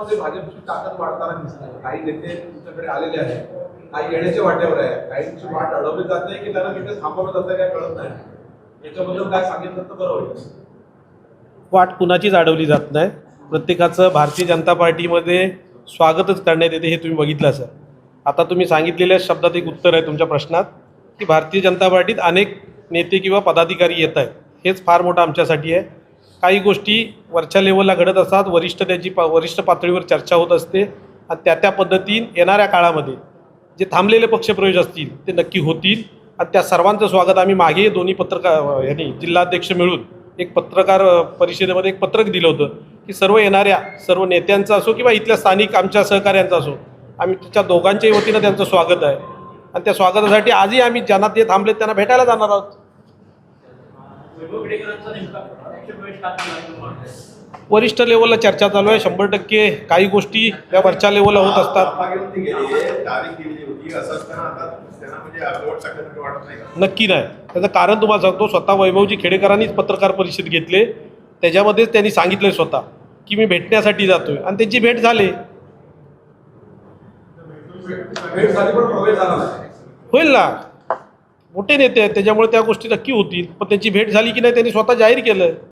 महाराष्ट्रामध्ये भाजपची ताकद वाढताना दिसते. काही नेते तुमच्याकडे आलेले आहेत, काही येण्याच्या वाटेवर आहे, काहींची वाट अडवली जाते की त्यांना तिथे थांबवलं जातं काय कळत नाही. याच्याबद्दल काय सांगितलं तर बरं होईल. वाट कुणाचीच अडवली जात नाही. प्रत्येकाचं भारतीय जनता पार्टीमध्ये स्वागतच करण्यात येते, हे तुम्ही बघितलं असेल. आता तुम्ही सांगितलेल्या शब्दात एक उत्तर आहे तुमच्या प्रश्नात की भारतीय जनता पार्टीत अनेक नेते किंवा पदाधिकारी येत आहेत. हेच फार मोठं आमच्यासाठी आहे. काही गोष्टी वरच्या लेवलला घडत असतात, वरिष्ठ पातळीवर चर्चा होत असते आणि त्या पद्धतीने येणाऱ्या काळामध्ये जे थांबलेले पक्षप्रवेश असतील ते नक्की होतील आणि त्या सर्वांचं स्वागत आम्ही मागे दोन्ही जिल्हाध्यक्ष मिळून एक पत्रकार परिषदेमध्ये एक पत्रक दिलं होतं की सर्व नेत्यांचं असो किंवा इथल्या स्थानिक आमच्या सहकाऱ्यांचं असो, आम्ही त्याच्या दोघांच्याही वतीनं त्यांचं स्वागत आहे आणि त्या स्वागतासाठी आजही आम्ही ज्यांना ते थांबलेत त्यांना भेटायला जाणार आहोत. वरिष्ठ लेवलला चर्चा चालू आहे. 100% काही गोष्टी त्या वरच्या लेवलला होत असतात. नक्की नाही. त्याचं कारण तुम्हाला सांगतो, स्वतः वैभवजी खेडेकरांनीच पत्रकार परिषद घेतले, त्याच्यामध्येच त्यांनी सांगितलं स्वतः की मी भेटण्यासाठी जातोय आणि त्यांची भेट झाली. होईल ना, मोठे नेते आहेत त्याच्यामुळे त्या गोष्टी नक्की होतील, पण त्यांची भेट झाली की नाही त्यांनी स्वतः जाहीर केलं.